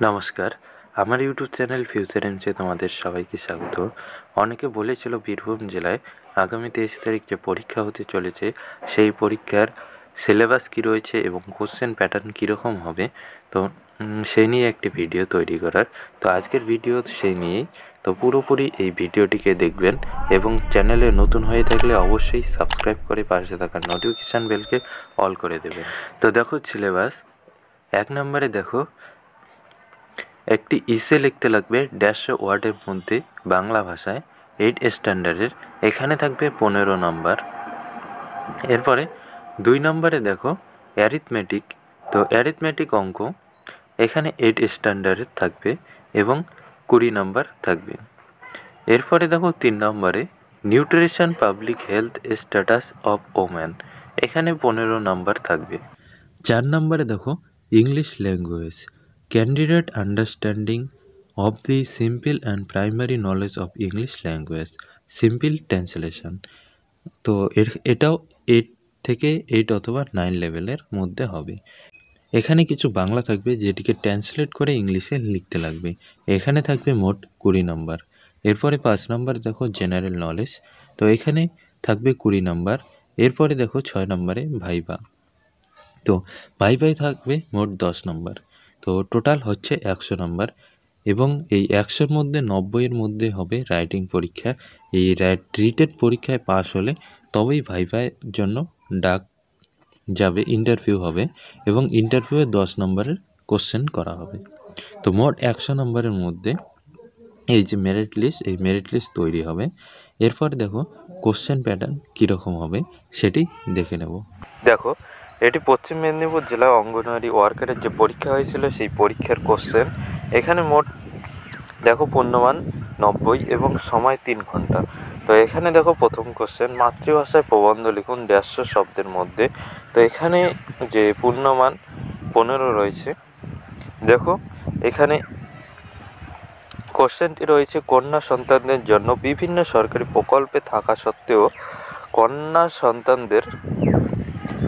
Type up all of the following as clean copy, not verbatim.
নমস্কার, আমার YouTube channel future এমসে তোমাদের সবাইকে স্বাগত। অনেকে বলেছিল বীরভূম জেলায় আগামী 23 তারিখ যে পরীক্ষা হতে চলেছে সেই পরীক্ষার সিলেবাস কী রয়েছে এবং কোশ্চেন প্যাটার্ন কীরকম হবে, তো সেই নিয়ে একটি ভিডিও তৈরি করার। তো আজকের ভিডিও সেই নিয়েই, তো পুরোপুরি এই ভিডিওটিকে দেখবেন এবং চ্যানেলে নতুন হয়ে থাকলে অবশ্যই সাবস্ক্রাইব করে পাশে থাকা নোটিফিকেশান বেলকে অল করে দেবেন। তো দেখো সিলেবাস 1 নম্বরে দেখো একটি ইসে লিখতে লাগবে 150 ওয়ার্ডের মধ্যে বাংলা ভাষায় 8 স্ট্যান্ডার্ডের, এখানে থাকবে 15 নম্বর। এরপরে 2 নম্বরে দেখো অ্যারিথমেটিক, তো অ্যারিথমেটিক অঙ্ক এখানে 8 স্ট্যান্ডার্ডের থাকবে এবং 20 নম্বর থাকবে। এরপরে দেখো 3 নম্বরে nutrition public health status of woman, এখানে 15 নম্বর থাকবে। 4 নম্বরে দেখো English language candidate understanding of the simple and primary knowledge of English language simple translation, তো এটাও 8 থেকে 8 অথবা 9 লেভেলের মধ্যে হবে। এখানে কিছু বাংলা থাকবে যেটিকে ট্রান্সলেট করে ইংলিশে লিখতে লাগবে, এখানে থাকবে মোট 20 নম্বর। এরপরে 5 নম্বর দেখো জেনারেল নলেজ, তো এখানে থাকবে 20 নম্বর। এরপরে দেখো 6 নম্বরে ভাইভা, তো ভাইভাই থাকবে মোট 10 নম্বর। তো টোটাল হচ্ছে 100 নম্বর এবং এই 100-র মধ্যে 90-এর মধ্যে হবে রাইটিং পরীক্ষা। এই রিটেন পরীক্ষায় পাস হলে তবেই ভাইভার জন্য ডাক যাবে, ইন্টারভিউ হবে এবং ইন্টারভিউয়ে 10 নম্বরের কোশ্চেন করা হবে। তো মোট 100 নম্বরের মধ্যে এই যে মেরিট লিস্ট, এই মেরিট লিস্ট তৈরি হবে। এরপর দেখো কোশ্চেন প্যাটার্ন কীরকম হবে সেটি দেখে নেব। দেখো এটি পশ্চিম মেদিনীপুর জেলার অঙ্গনওয়াড়ি ওয়ার্কারের যে পরীক্ষা হয়েছিল সেই পরীক্ষার কোশ্চেন। এখানে মোট দেখো পূর্ণমান 90 এবং সময় 3 ঘন্টা। তো এখানে দেখো প্রথম কোশ্চেন, মাতৃভাষায় প্রবন্ধ লিখুন 150 শব্দের মধ্যে। তো এখানে যে পূর্ণমান 15 রয়েছে। দেখো এখানে কোশ্চেনটি রয়েছে কন্যা সন্তানদের জন্য বিভিন্ন সরকারি প্রকল্পে থাকা সত্ত্বেও কন্যা সন্তানদের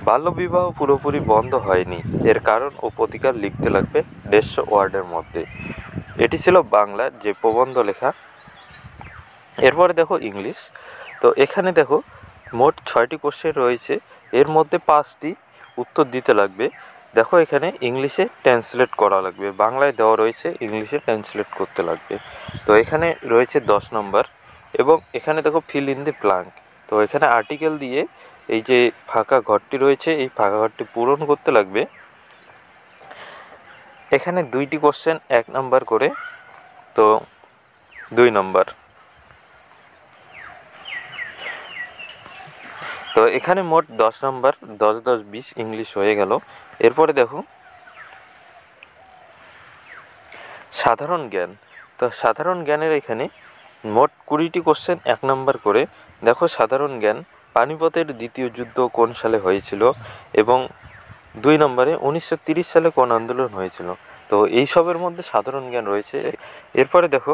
বাল্যবিবাহ পুরোপুরি বন্ধ হয়নি, এর কারণ ও প্রতিকার লিখতে লাগবে 150 ওয়ার্ডের মধ্যে। এটি ছিল বাংলার যে প্রবন্ধ লেখা। এরপরে দেখো ইংলিশ, তো এখানে দেখো মোট 6টি কোশ্চেন রয়েছে, এর মধ্যে 5টি উত্তর দিতে লাগবে। দেখো এখানে ইংলিশে ট্রান্সলেট করা লাগবে, বাংলায় দেওয়া রয়েছে, ইংলিশে ট্রান্সলেট করতে লাগবে। তো এখানে রয়েছে 10 নম্বর এবং এখানে দেখো ফিল ইন দি ব্ল্যাঙ্ক, তো এখানে আর্টিকেল দিয়ে এই যে ফাঁকা ঘরটি রয়েছে এই ফাঁকা ঘরটি পূরণ করতে লাগবে। এখানে 2টি কোশ্চেন 1 নম্বর করে, তো 2 নম্বর। তো এখানে মোট 10 নম্বর, 10 10 20 ইংলিশ হয়ে গেল। এরপরে দেখো সাধারণ জ্ঞান, তো সাধারণ জ্ঞানের এখানে মোট 20টি কোশ্চেন 1 নম্বর করে। দেখো সাধারণ জ্ঞান পানিপথের দ্বিতীয় যুদ্ধ কোন সালে হয়েছিল এবং 2 নম্বরে 1930 সালে কোন আন্দোলন হয়েছিল। তো এই সবের মধ্যে সাধারণ জ্ঞান রয়েছে। এরপরে দেখো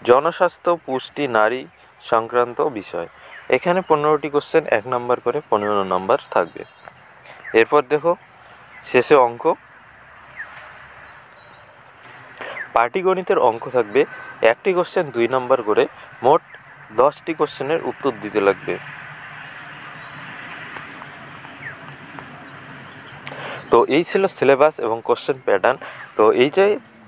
জনস্বাস্থ্য পুষ্টি নারী সংক্রান্ত বিষয়, এখানে 15টি কোশ্চেন 1 নম্বর করে 15 নম্বর থাকবে। এরপর দেখো শেষে অঙ্ক, পাটিগণিতের অঙ্ক থাকবে 1টি কোশ্চেন 2 নম্বর করে, মোট 10টি কোশ্চেনের উত্তর দিতে লাগবে। তো এই ছিল সিলেবাস এবং কোশ্চেন প্যাটার্ন। তো এই যে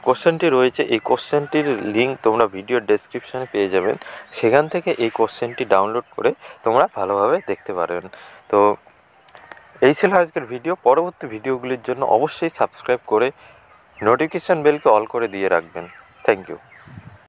কোশ্চেনটি রয়েছে এই কোশ্চেনটির লিঙ্ক তোমরা ভিডিও ডেসক্রিপশানে পেয়ে যাবেন, সেখান থেকে এই কোশ্চেনটি ডাউনলোড করে তোমরা ভালোভাবে দেখতে পারবেন। তো এই ছিল আজকের ভিডিও। পরবর্তী ভিডিওগুলির জন্য অবশ্যই সাবস্ক্রাইব করে নোটিফিকেশান বেলকে অল করে দিয়ে রাখবেন। Thank you.